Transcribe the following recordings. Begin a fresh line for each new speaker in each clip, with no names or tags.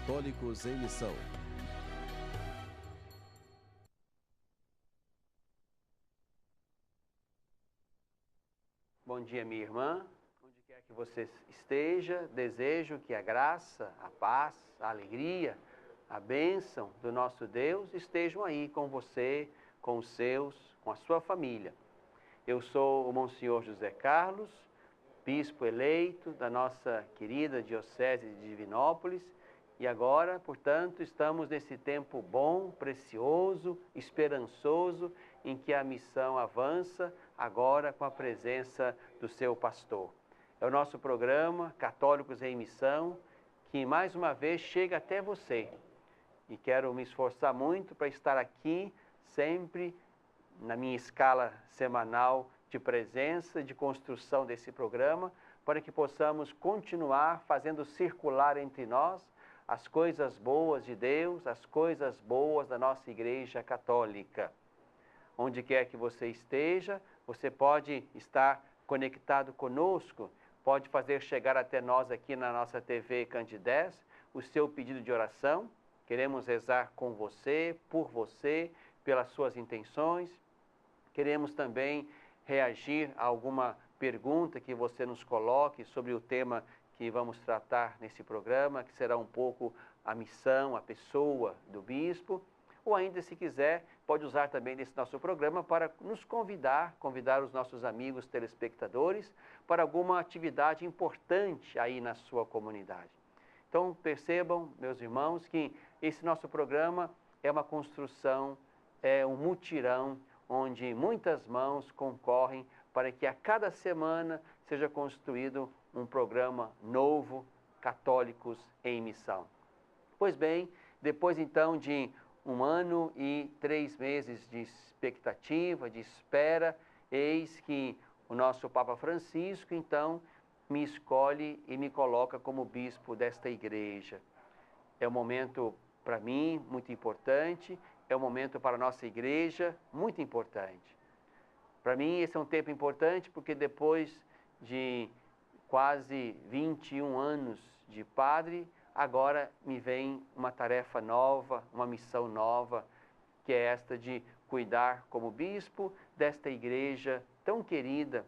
Católicos em Missão.
Bom dia, minha irmã. Onde quer que você esteja, desejo que a graça, a paz, a alegria, a bênção do nosso Deus estejam aí com você, com os seus, com a sua família. Eu sou o Monsenhor José Carlos, bispo eleito da nossa querida Diocese de Divinópolis, e agora, portanto, estamos nesse tempo bom, precioso, esperançoso, em que a missão avança, agora com a presença do seu pastor. É o nosso programa Católicos em Missão, que mais uma vez chega até você. E quero me esforçar muito para estar aqui sempre na minha escala semanal de presença, de construção desse programa, para que possamos continuar fazendo circular entre nós as coisas boas de Deus, as coisas boas da nossa Igreja Católica. Onde quer que você esteja, você pode estar conectado conosco, pode fazer chegar até nós aqui na nossa TV Candidez o seu pedido de oração. Queremos rezar com você, por você, pelas suas intenções. Queremos também reagir a alguma pergunta que você nos coloque sobre o tema que vamos tratar nesse programa, que será um pouco a missão, a pessoa do bispo. Ou ainda, se quiser, pode usar também nesse nosso programa para nos convidar os nossos amigos telespectadores para alguma atividade importante aí na sua comunidade. Então, percebam, meus irmãos, que esse nosso programa é uma construção, é um mutirão, onde muitas mãos concorrem para que a cada semana seja construído um programa novo, Católicos em Missão. Pois bem, depois então de 1 ano e 3 meses de expectativa, de espera, eis que o nosso Papa Francisco, então, me escolhe e me coloca como bispo desta igreja. É um momento, para mim, muito importante, é um momento para a nossa igreja muito importante. Para mim, esse é um tempo importante porque depois de quase 21 anos de padre, agora me vem uma tarefa nova, uma missão nova, que é esta de cuidar como bispo desta igreja tão querida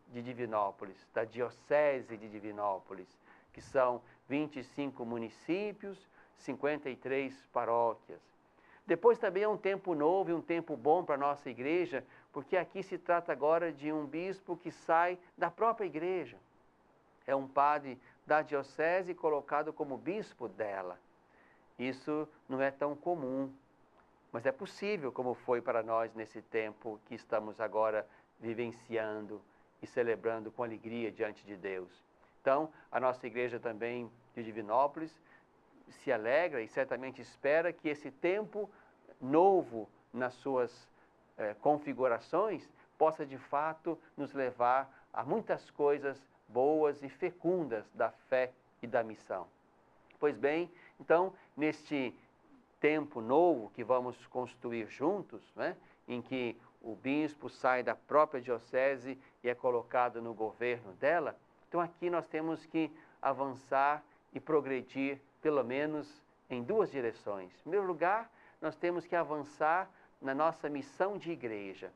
de Divinópolis, da Diocese de Divinópolis, que são 25 municípios, 53 paróquias. Depois também é um tempo novo e um tempo bom para a nossa igreja, porque aqui se trata agora de um bispo que sai da própria igreja. É um padre da diocese colocado como bispo dela. Isso não é tão comum, mas é possível, como foi para nós nesse tempo que estamos agora vivenciando e celebrando com alegria diante de Deus. Então, a nossa igreja também de Divinópolis se alegra e certamente espera que esse tempo novo nas suas configurações possa de fato nos levar a muitas coisas boas e fecundas da fé e da missão. Pois bem, então, neste tempo novo que vamos construir juntos, né, em que o bispo sai da própria diocese e é colocado no governo dela, então aqui nós temos que avançar e progredir pelo menos em 2 direções. Em primeiro lugar, nós temos que avançar na nossa missão de igreja.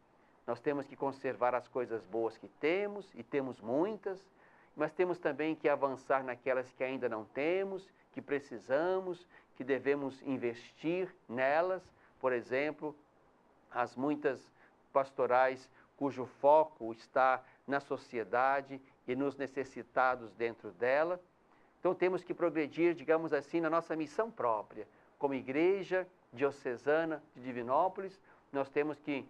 Nós temos que conservar as coisas boas que temos, e temos muitas, mas temos também que avançar naquelas que ainda não temos, que precisamos, que devemos investir nelas. Por exemplo, as muitas pastorais cujo foco está na sociedade e nos necessitados dentro dela. Então temos que progredir, digamos assim, na nossa missão própria. Como igreja diocesana de Divinópolis, nós temos que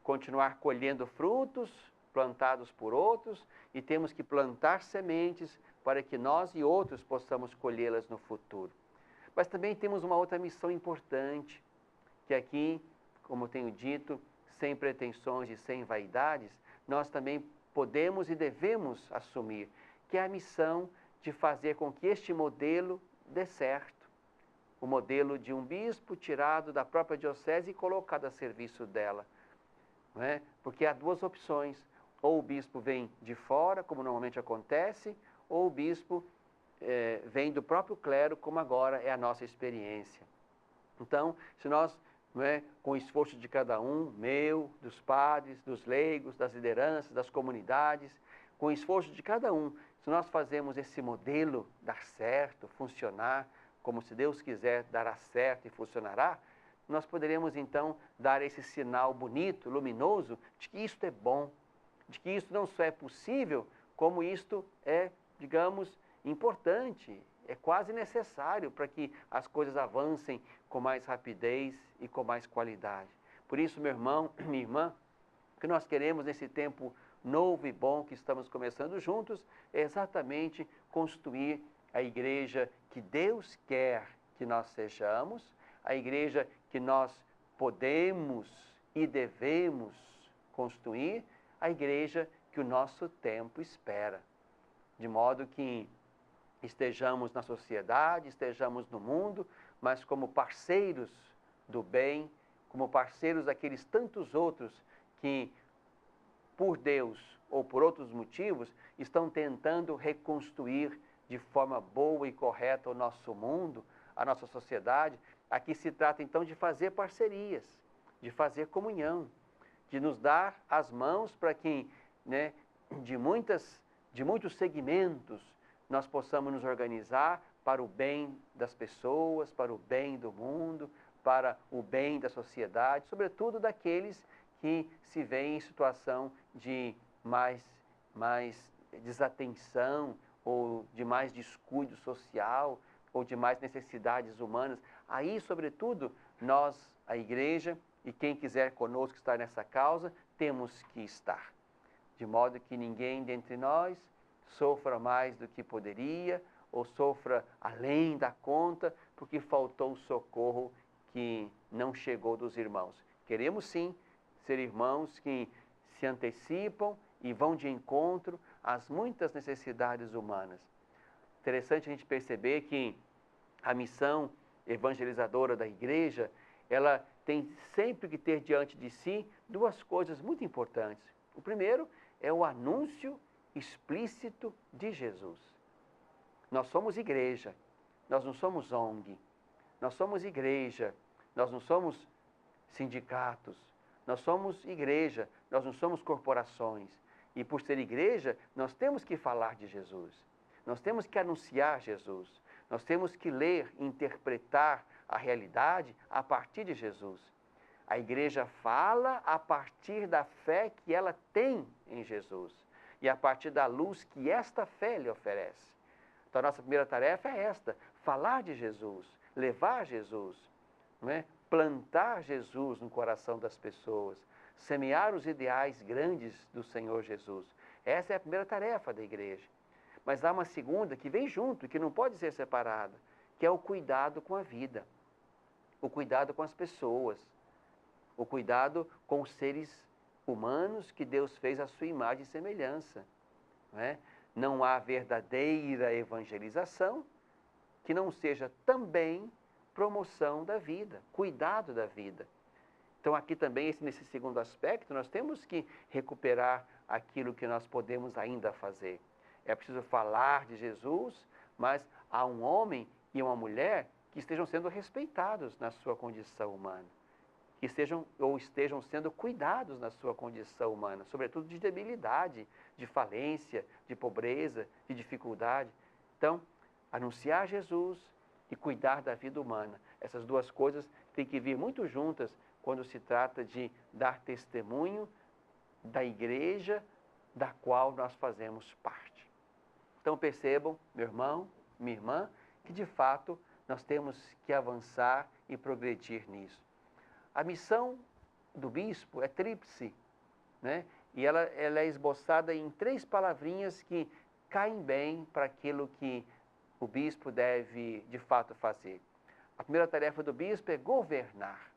continuar colhendo frutos plantados por outros e temos que plantar sementes para que nós e outros possamos colhê-las no futuro. Mas também temos uma outra missão importante, que aqui, como tenho dito, sem pretensões e sem vaidades, nós também podemos e devemos assumir, que é a missão de fazer com que este modelo dê certo. O modelo de um bispo tirado da própria diocese e colocado a serviço dela. Não é? Porque há 2 opções. Ou o bispo vem de fora, como normalmente acontece, ou o bispo vem do próprio clero, como agora é a nossa experiência. Então, se nós, com o esforço de cada um, meu, dos padres, dos leigos, das lideranças, das comunidades, com o esforço de cada um, se nós fazemos esse modelo dar certo, funcionar, como se Deus quiser dará certo e funcionará, nós poderemos então dar esse sinal bonito, luminoso, de que isto é bom, de que isto não só é possível, como isto é, digamos, importante, é quase necessário para que as coisas avancem com mais rapidez e com mais qualidade. Por isso, meu irmão, minha irmã, o que nós queremos nesse tempo novo e bom que estamos começando juntos é exatamente construir a igreja que Deus quer que nós sejamos, a igreja que nós podemos e devemos construir, a igreja que o nosso tempo espera. De modo que estejamos na sociedade, estejamos no mundo, mas como parceiros do bem, como parceiros daqueles tantos outros que, por Deus ou por outros motivos, estão tentando reconstruir de forma boa e correta o nosso mundo, a nossa sociedade. Aqui se trata então de fazer parcerias, de fazer comunhão, de nos dar as mãos para que, de muitos segmentos, nós possamos nos organizar para o bem das pessoas, para o bem do mundo, para o bem da sociedade, sobretudo daqueles que se veem em situação de mais desatenção ou de mais descuido social ou de mais necessidades humanas. Aí, sobretudo, nós, a igreja, e quem quiser conosco estar nessa causa, temos que estar. De modo que ninguém dentre nós sofra mais do que poderia ou sofra além da conta, porque faltou o socorro que não chegou dos irmãos. Queremos sim ser irmãos que se antecipam e vão de encontro às muitas necessidades humanas. Interessante a gente perceber que a missão evangelizadora da igreja, ela tem sempre que ter diante de si duas coisas muito importantes. O primeiro é o anúncio explícito de Jesus. Nós somos igreja, nós não somos ONG, nós somos igreja, nós não somos sindicatos, nós somos igreja, nós não somos corporações. E por ser igreja, nós temos que falar de Jesus, nós temos que anunciar Jesus, nós temos que ler e interpretar a realidade a partir de Jesus. A igreja fala a partir da fé que ela tem em Jesus e a partir da luz que esta fé lhe oferece. Então, a nossa primeira tarefa é esta: falar de Jesus, levar Jesus, plantar Jesus no coração das pessoas, semear os ideais grandes do Senhor Jesus. Essa é a primeira tarefa da igreja. Mas há uma segunda que vem junto e que não pode ser separada, que é o cuidado com a vida, o cuidado com as pessoas, o cuidado com os seres humanos que Deus fez à sua imagem e semelhança. Não há verdadeira evangelização que não seja também promoção da vida, cuidado da vida. Então aqui também, nesse segundo aspecto, nós temos que recuperar aquilo que nós podemos ainda fazer. É preciso falar de Jesus, mas há um homem e uma mulher que estejam sendo respeitados na sua condição humana, que estejam sendo cuidados na sua condição humana, sobretudo de debilidade, de falência, de pobreza, de dificuldade. Então, anunciar Jesus e cuidar da vida humana. Essas duas coisas têm que vir muito juntas quando se trata de dar testemunho da igreja da qual nós fazemos parte. Então percebam, meu irmão, minha irmã, que de fato nós temos que avançar e progredir nisso. A missão do bispo é tríplice, e ela é esboçada em 3 palavrinhas que caem bem para aquilo que o bispo deve de fato fazer. A primeira tarefa do bispo é governar.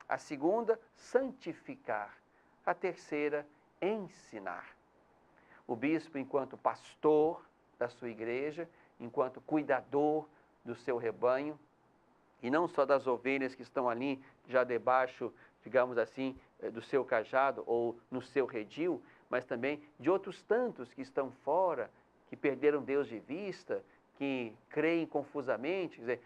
A segunda, santificar. A terceira, ensinar. O bispo, enquanto pastor da sua igreja, enquanto cuidador do seu rebanho, e não só das ovelhas que estão ali já debaixo, digamos assim, do seu cajado ou no seu redil, mas também de outros tantos que estão fora, que perderam Deus de vista, que creem confusamente, quer dizer,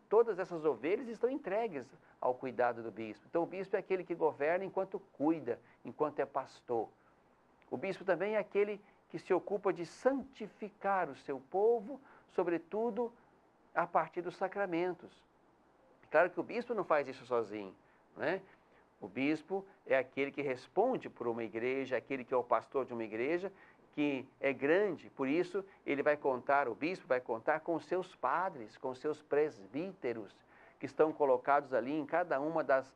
todas essas ovelhas estão entregues ao cuidado do bispo. Então, o bispo é aquele que governa enquanto cuida, enquanto é pastor. O bispo também é aquele que se ocupa de santificar o seu povo, sobretudo a partir dos sacramentos. Claro que o bispo não faz isso sozinho, né? O bispo é aquele que responde por uma igreja, aquele que é o pastor de uma igreja, que é grande, por isso o bispo vai contar com os seus padres, com os seus presbíteros, que estão colocados ali em cada uma das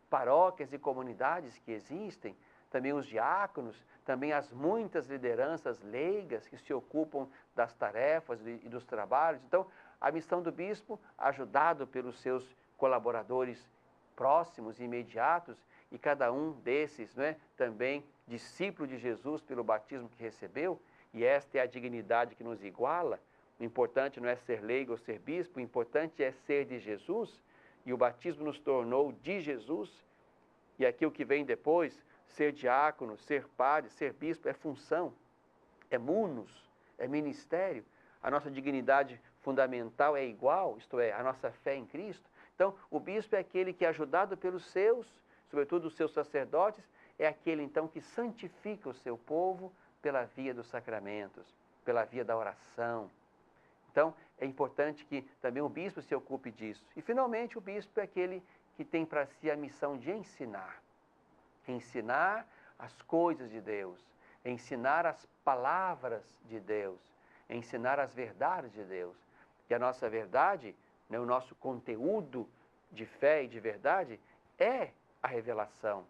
paróquias e comunidades que existem, também os diáconos, também as muitas lideranças leigas que se ocupam das tarefas e dos trabalhos. Então, a missão do bispo, ajudado pelos seus colaboradores próximos e imediatos, e cada um desses, né, também discípulo de Jesus pelo batismo que recebeu, e esta é a dignidade que nos iguala. O importante não é ser leigo ou ser bispo, o importante é ser de Jesus, e o batismo nos tornou de Jesus. E aqui o que vem depois, ser diácono, ser padre, ser bispo, é função, é munus, é ministério. A nossa dignidade fundamental é igual, isto é, a nossa fé em Cristo. Então, o bispo é aquele que, ajudado pelos seus, sobretudo os seus sacerdotes, é aquele, então, que santifica o seu povo pela via dos sacramentos, pela via da oração. Então, é importante que também o bispo se ocupe disso. E, finalmente, o bispo é aquele que tem para si a missão de ensinar. Ensinar as coisas de Deus, ensinar as palavras de Deus, ensinar as verdades de Deus. E a nossa verdade, né, o nosso conteúdo de fé e de verdade é a revelação,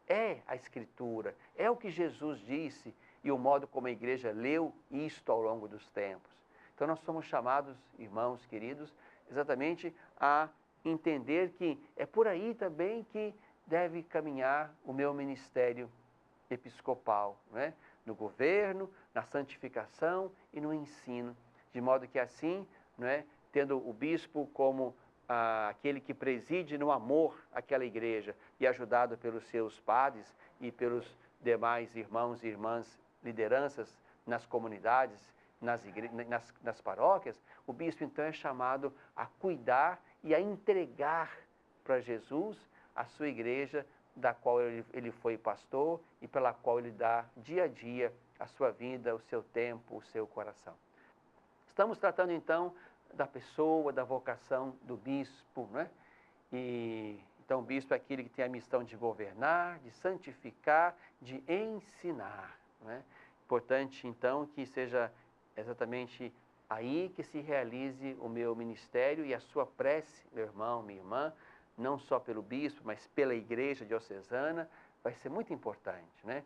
é a Escritura, é o que Jesus disse e o modo como a igreja leu isto ao longo dos tempos. Então nós somos chamados, irmãos queridos, exatamente a entender que é por aí também que deve caminhar o meu ministério episcopal, né? No governo, na santificação e no ensino, de modo que assim, né, tendo o bispo como aquele que preside no amor aquela igreja e ajudado pelos seus padres e pelos demais irmãos e irmãs lideranças nas comunidades, nas paróquias, o bispo então é chamado a cuidar e a entregar para Jesus a sua igreja, da qual ele foi pastor e pela qual ele dá dia a dia a sua vida, o seu tempo, o seu coração. Estamos tratando então da pessoa, da vocação do bispo, né? E então o bispo é aquele que tem a missão de governar, de santificar, de ensinar, né? Importante então que seja exatamente aí que se realize o meu ministério e a sua prece, meu irmão, minha irmã, não só pelo bispo, mas pela igreja diocesana, vai ser muito importante, né?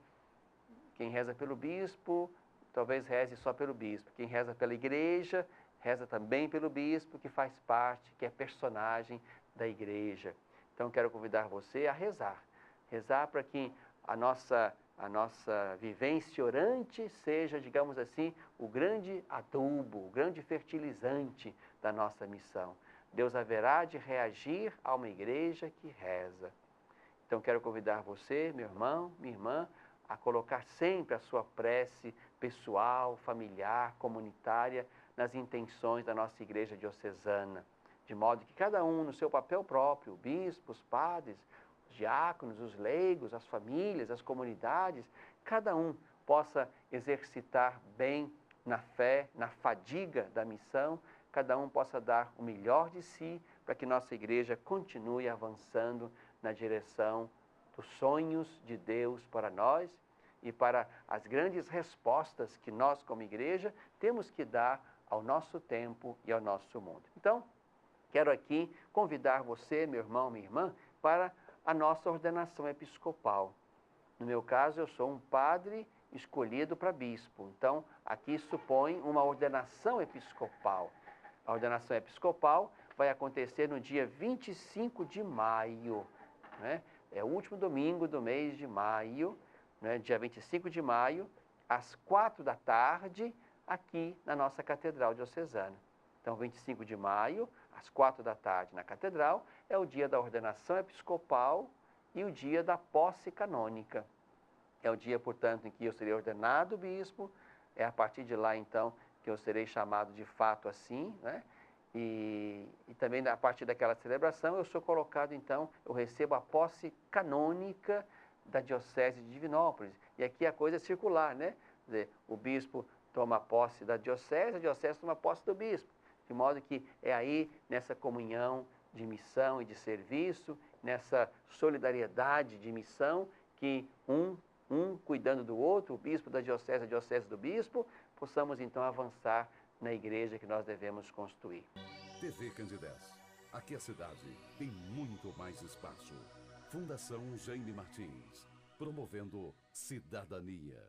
Quem reza pelo bispo, talvez reze só pelo bispo. Quem reza pela igreja, reza também pelo bispo, que faz parte, que é personagem da igreja. Então, quero convidar você a rezar. Rezar para que a nossa vivência orante seja, digamos assim, o grande adubo, o grande fertilizante da nossa missão. Deus haverá de reagir a uma igreja que reza. Então, quero convidar você, meu irmão, minha irmã, a colocar sempre a sua prece pessoal, familiar, comunitária, nas intenções da nossa igreja diocesana, de modo que cada um, no seu papel próprio, bispos, padres, os diáconos, os leigos, as famílias, as comunidades, cada um possa exercitar bem na fé, na fadiga da missão, cada um possa dar o melhor de si para que nossa igreja continue avançando na direção dos sonhos de Deus para nós e para as grandes respostas que nós, como igreja, temos que dar ao nosso tempo e ao nosso mundo. Então, quero aqui convidar você, meu irmão, minha irmã, para a nossa ordenação episcopal. No meu caso, eu sou um padre escolhido para bispo. Então, aqui supõe uma ordenação episcopal. A ordenação episcopal vai acontecer no dia 25 de maio, né? É o último domingo do mês de maio, né? Dia 25 de maio, às 4 da tarde, aqui na nossa Catedral Diocesana. Então, 25 de maio, às 4 da tarde na Catedral, é o dia da ordenação episcopal e o dia da posse canônica. É o dia, portanto, em que eu serei ordenado bispo. É a partir de lá, então, que eu serei chamado de fato assim, né? E também a partir daquela celebração eu sou colocado, então, eu recebo a posse canônica da Diocese de Divinópolis. E aqui a coisa é circular, né? Quer dizer, o bispo toma posse da Diocese, a Diocese toma posse do bispo. De modo que é aí, nessa comunhão de missão e de serviço, nessa solidariedade de missão, que um cuidando do outro, o bispo da Diocese, a Diocese do bispo, possamos então avançar na igreja que nós devemos construir.
TV Candidez. Aqui a cidade tem muito mais espaço. Fundação Jaime Martins, promovendo cidadania.